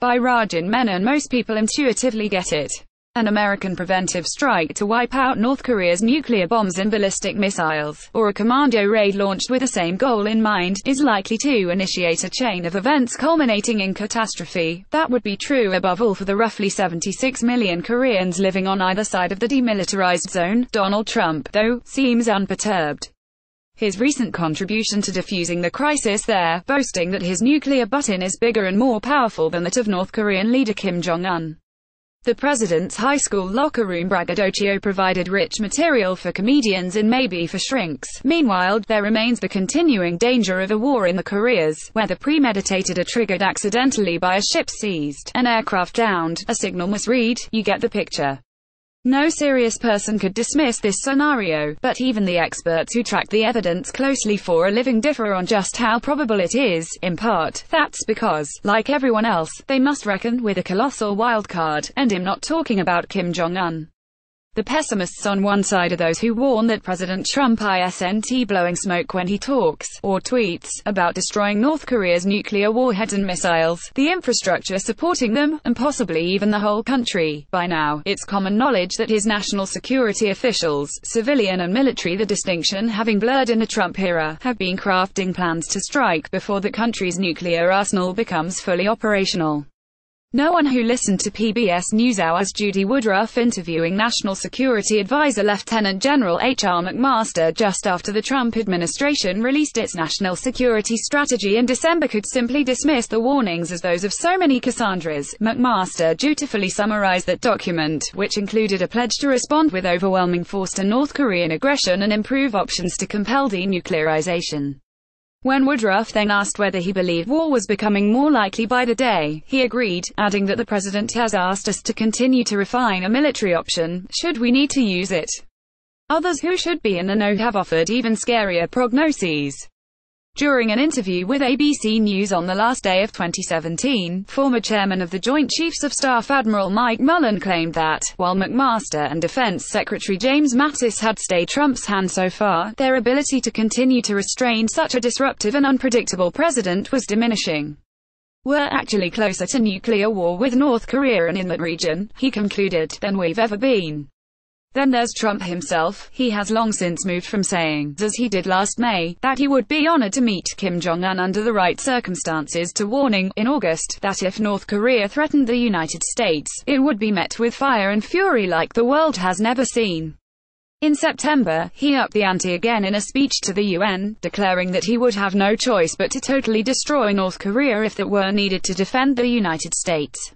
By Rajan Menon Most people intuitively get it. An American preventive strike to wipe out North Korea's nuclear bombs and ballistic missiles, or a commando raid launched with the same goal in mind, is likely to initiate a chain of events culminating in catastrophe. That would be true above all for the roughly 76 million Koreans living on either side of the demilitarized zone. Donald Trump, though, seems unperturbed. His recent contribution to defusing the crisis there, boasting that his nuclear button is bigger and more powerful than that of North Korean leader Kim Jong-un. The president's high school locker room braggadocio provided rich material for comedians and maybe for shrinks. Meanwhile, there remains the continuing danger of a war in the Koreas, whether premeditated or triggered accidentally by a ship seized, an aircraft downed, a signal misread. You get the picture. No serious person could dismiss this scenario, but even the experts who track the evidence closely for a living differ on just how probable it is. In part, that's because, like everyone else, they must reckon with a colossal wildcard, and I'm not talking about Kim Jong-un. The pessimists on one side are those who warn that President Trump isn't blowing smoke when he talks, or tweets, about destroying North Korea's nuclear warheads and missiles, the infrastructure supporting them, and possibly even the whole country. By now, it's common knowledge that his national security officials, civilian and military, the distinction having blurred in the Trump era, have been crafting plans to strike before the country's nuclear arsenal becomes fully operational. No one who listened to PBS NewsHour's Judy Woodruff interviewing National Security Advisor Lieutenant General H.R. McMaster just after the Trump administration released its national security strategy in December could simply dismiss the warnings as those of so many Cassandras. McMaster dutifully summarized that document, which included a pledge to respond with overwhelming force to North Korean aggression and improve options to compel denuclearization. When Woodruff then asked whether he believed war was becoming more likely by the day, he agreed, adding that the president has asked us to continue to refine a military option, should we need to use it. Others who should be in the know have offered even scarier prognoses. During an interview with ABC News on the last day of 2017, former chairman of the Joint Chiefs of Staff Admiral Mike Mullen claimed that, while McMaster and Defense Secretary James Mattis had stayed Trump's hand so far, their ability to continue to restrain such a disruptive and unpredictable president was diminishing. We're actually closer to nuclear war with North Korea and in that region, he concluded, than we've ever been. Then there's Trump himself. He has long since moved from saying, as he did last May, that he would be honored to meet Kim Jong-un under the right circumstances to warning, in August, that if North Korea threatened the United States, it would be met with fire and fury like the world has never seen. In September, he upped the ante again in a speech to the UN, declaring that he would have no choice but to totally destroy North Korea if that were needed to defend the United States.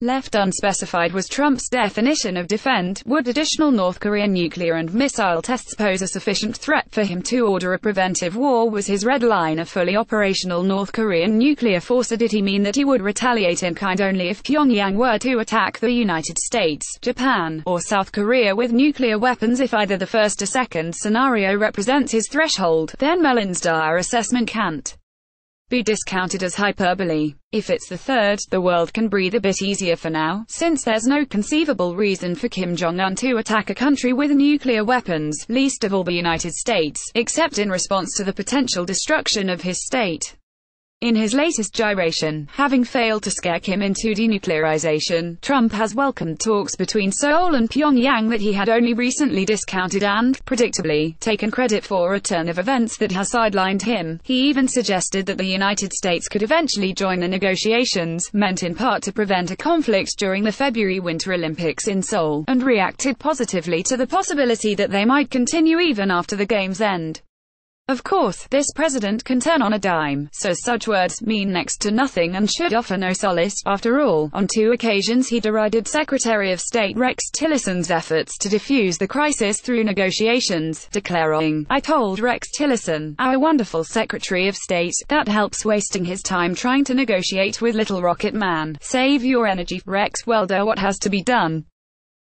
Left unspecified was Trump's definition of defend. Would additional North Korean nuclear and missile tests pose a sufficient threat for him to order a preventive war? Was his red line a fully operational North Korean nuclear force, or did he mean that he would retaliate in kind only if Pyongyang were to attack the United States, Japan, or South Korea with nuclear weapons? If either the first or second scenario represents his threshold, then Mellon's dire assessment can't be discounted as hyperbole. If it's the third, the world can breathe a bit easier for now, since there's no conceivable reason for Kim Jong-un to attack a country with nuclear weapons, least of all the United States, except in response to the potential destruction of his state. In his latest gyration, having failed to scare Kim into denuclearization, Trump has welcomed talks between Seoul and Pyongyang that he had only recently discounted and, predictably, taken credit for a turn of events that has sidelined him. He even suggested that the United States could eventually join the negotiations, meant in part to prevent a conflict during the February Winter Olympics in Seoul, and reacted positively to the possibility that they might continue even after the game's end. Of course, this president can turn on a dime, so such words mean next to nothing and should offer no solace. After all, on 2 occasions he derided Secretary of State Rex Tillerson's efforts to defuse the crisis through negotiations, declaring, "I told Rex Tillerson, our wonderful Secretary of State, that helps wasting his time trying to negotiate with Little Rocket Man. Save your energy, Rex. Well, do what has to be done."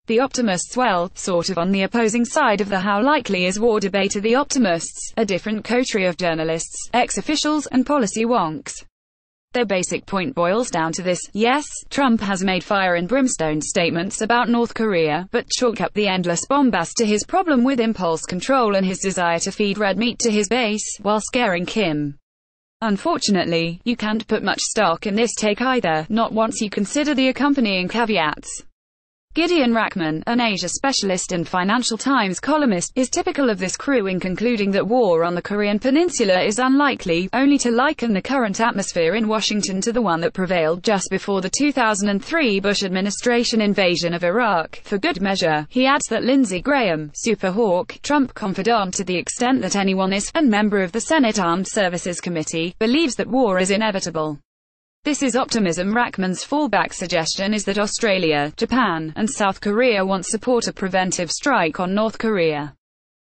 The optimists, well, sort of on the opposing side of the how likely is war debate are the optimists, a different coterie of journalists, ex-officials, and policy wonks. Their basic point boils down to this: yes, Trump has made fire and brimstone statements about North Korea, but chalk up the endless bombast to his problem with impulse control and his desire to feed red meat to his base, while scaring Kim Unfortunately, you can't put much stock in this take either, not once you consider the accompanying caveats. Gideon Rachman, an Asia specialist and Financial Times columnist, is typical of this crew in concluding that war on the Korean Peninsula is unlikely, only to liken the current atmosphere in Washington to the one that prevailed just before the 2003 Bush administration invasion of Iraq. For good measure, he adds that Lindsey Graham, super hawk, Trump confidant to the extent that anyone is, and member of the Senate Armed Services Committee, believes that war is inevitable. This is optimism. Rachman's fallback suggestion is that Australia, Japan, and South Korea won't support a preventive strike on North Korea.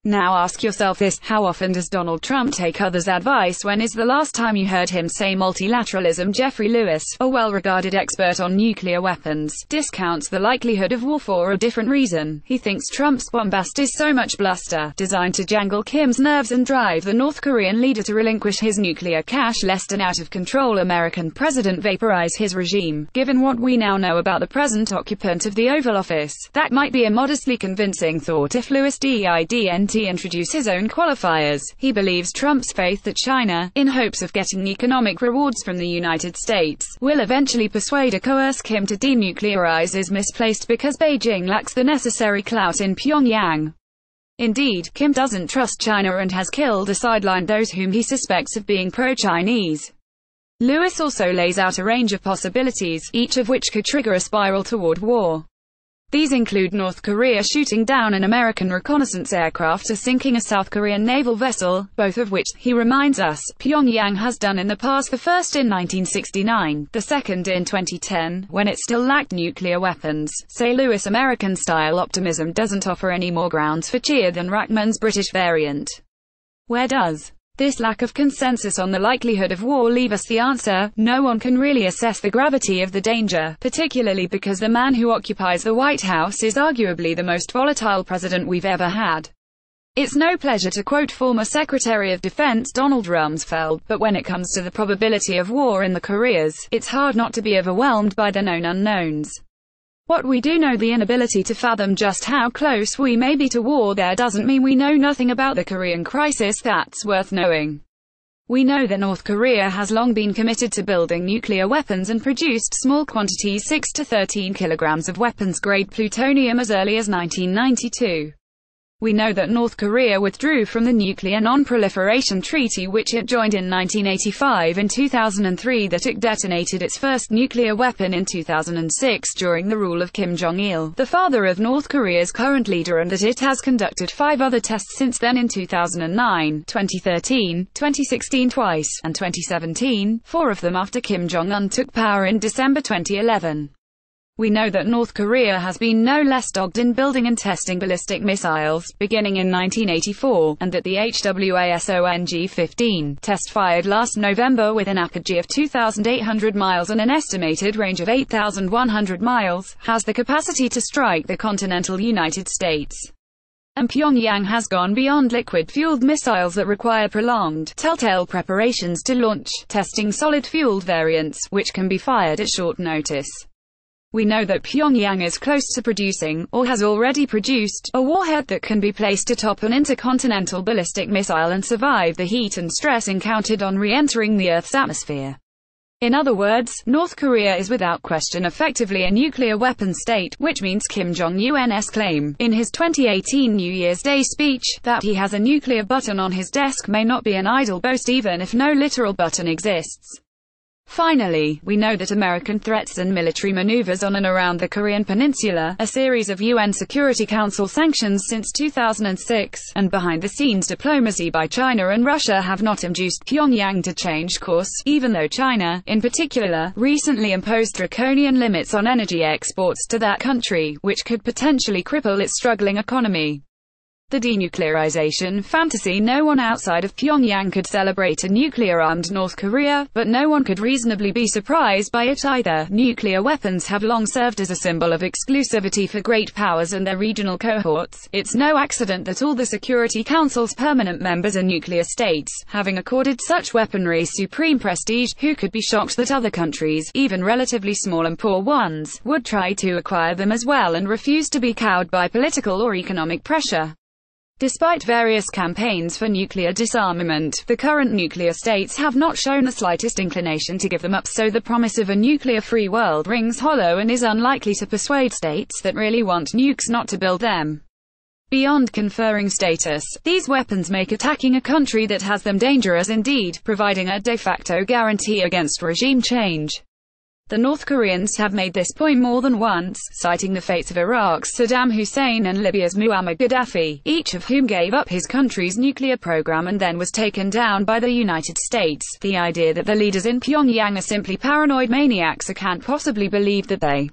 Now ask yourself this: how often does Donald Trump take others' advice? When is the last time you heard him say multilateralism? Jeffrey Lewis, a well-regarded expert on nuclear weapons, discounts the likelihood of war for a different reason. He thinks Trump's bombast is so much bluster, designed to jangle Kim's nerves and drive the North Korean leader to relinquish his nuclear cache lest an out-of-control American president vaporize his regime. Given what we now know about the present occupant of the Oval Office, that might be a modestly convincing thought if Lewis didn't introduce his own qualifiers. He believes Trump's faith that China, in hopes of getting economic rewards from the United States, will eventually persuade or coerce Kim to denuclearize is misplaced because Beijing lacks the necessary clout in Pyongyang. Indeed, Kim doesn't trust China and has killed or sidelined those whom he suspects of being pro-Chinese. Lewis also lays out a range of possibilities, each of which could trigger a spiral toward war. These include North Korea shooting down an American reconnaissance aircraft or sinking a South Korean naval vessel, both of which, he reminds us, Pyongyang has done in the past, the first in 1969, the second in 2010, when it still lacked nuclear weapons. Say Lewis. American-style optimism doesn't offer any more grounds for cheer than Rachman's British variant. Where does this lack of consensus on the likelihood of war leave us? The answer: no one can really assess the gravity of the danger, particularly because the man who occupies the White House is arguably the most volatile president we've ever had. It's no pleasure to quote former Secretary of Defense Donald Rumsfeld, but when it comes to the probability of war in the Koreas, it's hard not to be overwhelmed by the known unknowns. What we do know, the inability to fathom just how close we may be to war there, doesn't mean we know nothing about the Korean crisis that's worth knowing. We know that North Korea has long been committed to building nuclear weapons and produced small quantities 6 to 13 kilograms of weapons-grade plutonium as early as 1992. We know that North Korea withdrew from the Nuclear Non-Proliferation Treaty, which it joined in 1985 and 2003, that it detonated its first nuclear weapon in 2006 during the rule of Kim Jong-il, the father of North Korea's current leader, and that it has conducted 5 other tests since then in 2009, 2013, 2016 twice, and 2017, 4 of them after Kim Jong-un took power in December 2011. We know that North Korea has been no less dogged in building and testing ballistic missiles, beginning in 1984, and that the HWASONG-15 test fired last November with an apogee of 2,800 miles and an estimated range of 8,100 miles, has the capacity to strike the continental United States. And Pyongyang has gone beyond liquid-fueled missiles that require prolonged, telltale preparations to launch, testing solid-fueled variants, which can be fired at short notice. We know that Pyongyang is close to producing, or has already produced, a warhead that can be placed atop an intercontinental ballistic missile and survive the heat and stress encountered on re-entering the Earth's atmosphere. In other words, North Korea is without question effectively a nuclear weapon state, which means Kim Jong-un's claim, in his 2018 New Year's Day speech, that he has a nuclear button on his desk may not be an idle boast even if no literal button exists. Finally, we know that American threats and military maneuvers on and around the Korean Peninsula, a series of UN Security Council sanctions since 2006, and behind-the-scenes diplomacy by China and Russia have not induced Pyongyang to change course, even though China, in particular, recently imposed draconian limits on energy exports to that country, which could potentially cripple its struggling economy. The denuclearization fantasy: no one outside of Pyongyang could celebrate a nuclear-armed North Korea, but no one could reasonably be surprised by it either. Nuclear weapons have long served as a symbol of exclusivity for great powers and their regional cohorts. It's no accident that all the Security Council's permanent members are nuclear states, having accorded such weaponry supreme prestige. Who could be shocked that other countries, even relatively small and poor ones, would try to acquire them as well and refuse to be cowed by political or economic pressure? Despite various campaigns for nuclear disarmament, the current nuclear states have not shown the slightest inclination to give them up, so the promise of a nuclear-free world rings hollow and is unlikely to persuade states that really want nukes not to build them. Beyond conferring status, these weapons make attacking a country that has them dangerous indeed, providing a de facto guarantee against regime change. The North Koreans have made this point more than once, citing the fates of Iraq's Saddam Hussein and Libya's Muammar Gaddafi, each of whom gave up his country's nuclear program and then was taken down by the United States. The idea that the leaders in Pyongyang are simply paranoid maniacs or can't possibly believe that they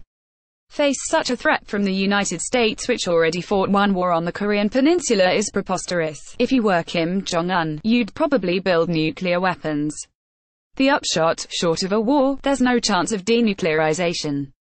face such a threat from the United States, which already fought one war on the Korean Peninsula, is preposterous. If you were Kim Jong-un, you'd probably build nuclear weapons. The upshot, short of a war, there's no chance of denuclearization.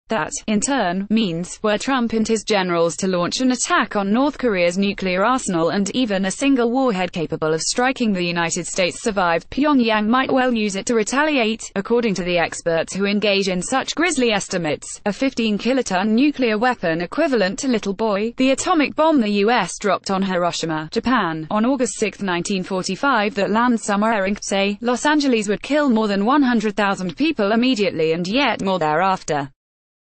That, in turn, means, were Trump and his generals to launch an attack on North Korea's nuclear arsenal and even a single warhead capable of striking the United States survived, Pyongyang might well use it to retaliate. According to the experts who engage in such grisly estimates, a 15-kiloton nuclear weapon equivalent to Little Boy, the atomic bomb the U.S. dropped on Hiroshima, Japan, on August 6, 1945 that lands somewhere in, say, Los Angeles would kill more than 100,000 people immediately and yet more thereafter.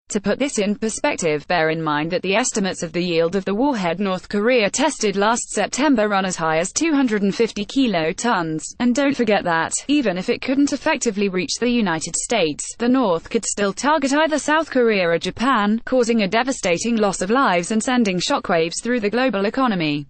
To put this in perspective, bear in mind that the estimates of the yield of the warhead North Korea tested last September run as high as 250 kilotons, and don't forget that, even if it couldn't effectively reach the United States, the North could still target either South Korea or Japan, causing a devastating loss of lives and sending shockwaves through the global economy.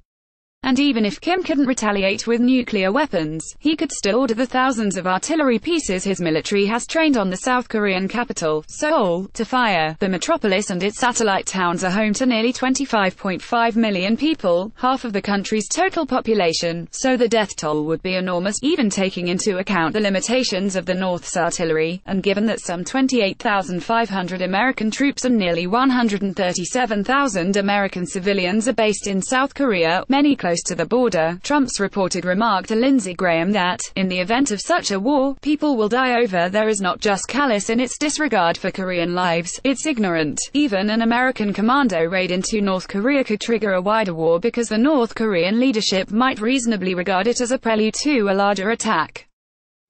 And even if Kim couldn't retaliate with nuclear weapons, he could still order the thousands of artillery pieces his military has trained on the South Korean capital, Seoul, to fire. The metropolis and its satellite towns are home to nearly 25.5 million people, half of the country's total population, so the death toll would be enormous, even taking into account the limitations of the North's artillery, and given that some 28,500 American troops and nearly 137,000 American civilians are based in South Korea, many close to the border. Trump's reported remark to Lindsey Graham that, in the event of such a war, people will die over there is not just callous in its disregard for Korean lives, it's ignorant. Even an American commando raid into North Korea could trigger a wider war because the North Korean leadership might reasonably regard it as a prelude to a larger attack.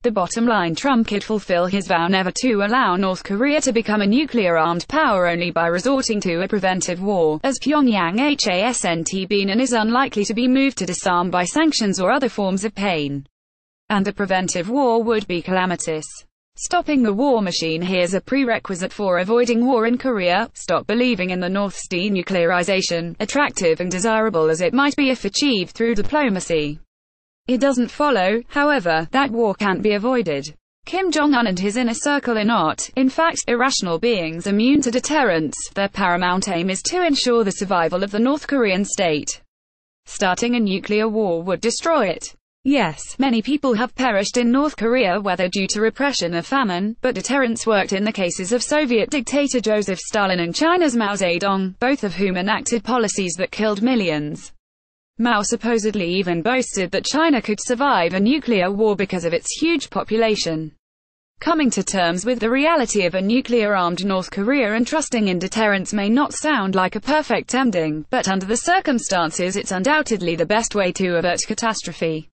The bottom line, Trump could fulfill his vow never to allow North Korea to become a nuclear-armed power only by resorting to a preventive war, as Pyongyang hasn't been and is unlikely to be moved to disarm by sanctions or other forms of pain. And a preventive war would be calamitous. Stopping the war machine here's a prerequisite for avoiding war in Korea. Stop believing in the North's denuclearization, attractive and desirable as it might be if achieved through diplomacy. It doesn't follow, however, that war can't be avoided. Kim Jong-un and his inner circle are not, in fact, irrational beings immune to deterrence. Their paramount aim is to ensure the survival of the North Korean state. Starting a nuclear war would destroy it. Yes, many people have perished in North Korea, whether due to repression or famine, but deterrence worked in the cases of Soviet dictator Joseph Stalin and China's Mao Zedong, both of whom enacted policies that killed millions. Mao supposedly even boasted that China could survive a nuclear war because of its huge population. Coming to terms with the reality of a nuclear-armed North Korea and trusting in deterrence may not sound like a perfect ending, but under the circumstances it's undoubtedly the best way to avert catastrophe.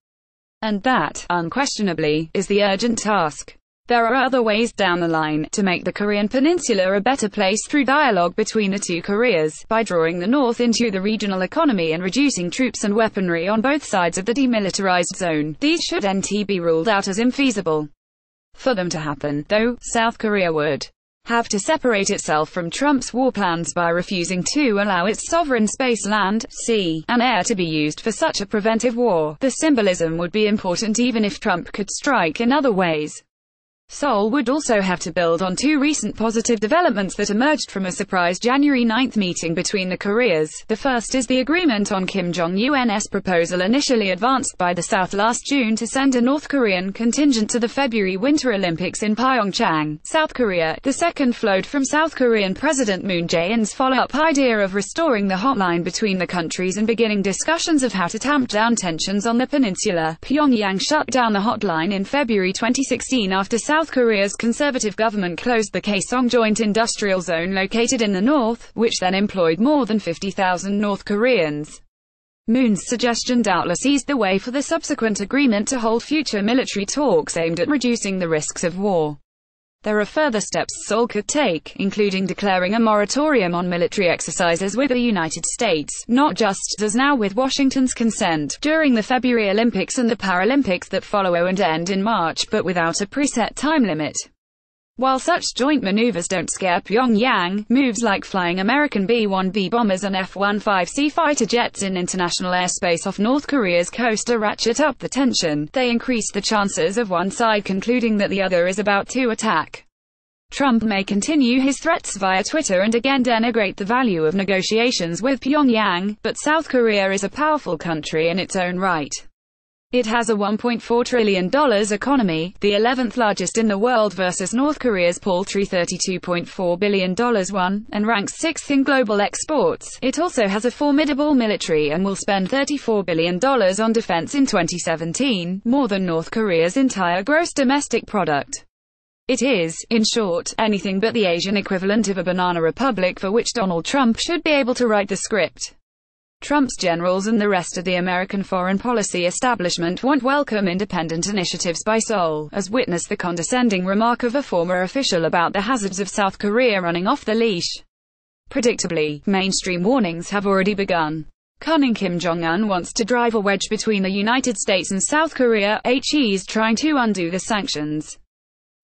And that, unquestionably, is the urgent task. There are other ways down the line to make the Korean Peninsula a better place through dialogue between the two Koreas, by drawing the North into the regional economy and reducing troops and weaponry on both sides of the Demilitarized Zone. These shouldn't be ruled out as infeasible. For them to happen, though, South Korea would have to separate itself from Trump's war plans by refusing to allow its sovereign space, land, sea, and air to be used for such a preventive war. The symbolism would be important even if Trump could strike in other ways. Seoul would also have to build on two recent positive developments that emerged from a surprise January 9 meeting between the Koreas. The first is the agreement on Kim Jong-un's proposal initially advanced by the South last June to send a North Korean contingent to the February Winter Olympics in Pyeongchang, South Korea. The second flowed from South Korean President Moon Jae-in's follow-up idea of restoring the hotline between the countries and beginning discussions of how to tamp down tensions on the peninsula. Pyongyang shut down the hotline in February 2016 after South Korea's conservative government closed the Kaesong Joint Industrial Zone located in the north, which then employed more than 50,000 North Koreans. Moon's suggestion doubtless eased the way for the subsequent agreement to hold future military talks aimed at reducing the risks of war. There are further steps Seoul could take, including declaring a moratorium on military exercises with the United States, not just, as now with Washington's consent, during the February Olympics and the Paralympics that follow and end in March, but without a preset time limit. While such joint maneuvers don't scare Pyongyang, moves like flying American B-1B bombers and F-15C fighter jets in international airspace off North Korea's coast ratchet up the tension. They increase the chances of one side concluding that the other is about to attack. Trump may continue his threats via Twitter and again denigrate the value of negotiations with Pyongyang, but South Korea is a powerful country in its own right. It has a $1.4 trillion economy, the 11th largest in the world versus North Korea's paltry $32.4 billion one, and ranks 6th in global exports. It also has a formidable military and will spend $34 billion on defense in 2017, more than North Korea's entire gross domestic product. It is, in short, anything but the Asian equivalent of a banana republic for which Donald Trump should be able to write the script. Trump's generals and the rest of the American foreign policy establishment won't welcome independent initiatives by Seoul, as witness the condescending remark of a former official about the hazards of South Korea running off the leash. Predictably, mainstream warnings have already begun. Cunning Kim Jong-un wants to drive a wedge between the United States and South Korea. He's trying to undo the sanctions.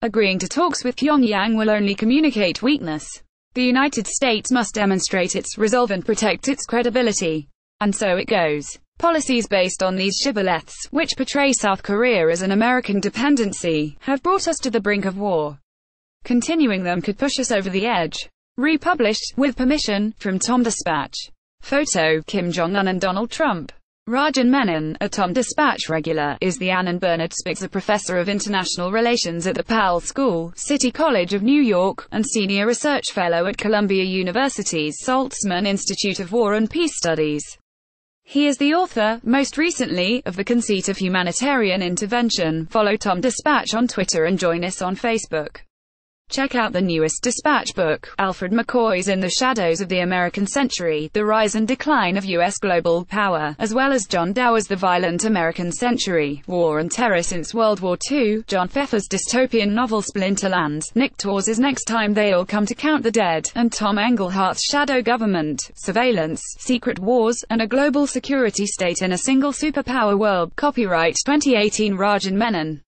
Agreeing to talks with Pyongyang will only communicate weakness. The United States must demonstrate its resolve and protect its credibility. And so it goes. Policies based on these shibboleths, which portray South Korea as an American dependency, have brought us to the brink of war. Continuing them could push us over the edge. Republished, with permission, from Tom Dispatch. Photo, Kim Jong-un and Donald Trump. Rajan Menon, a Tom Dispatch regular, is the Ann and Bernard Spitzer Professor of International Relations at the Powell School, City College of New York, and Senior Research Fellow at Columbia University's Saltzman Institute of War and Peace Studies. He is the author, most recently, of The Conceit of Humanitarian Intervention. Follow Tom Dispatch on Twitter and join us on Facebook. Check out the newest Dispatch book, Alfred McCoy's In the Shadows of the American Century, The Rise and Decline of U.S. Global Power, as well as John Dower's The Violent American Century, War and Terror Since World War II, John Pfeffer's dystopian novel Splinterland, Nick Torr's Next Time They All Come to Count the Dead, and Tom Englehart's Shadow Government, Surveillance, Secret Wars, and a Global Security State in a Single Superpower World. Copyright 2018 Rajan Menon.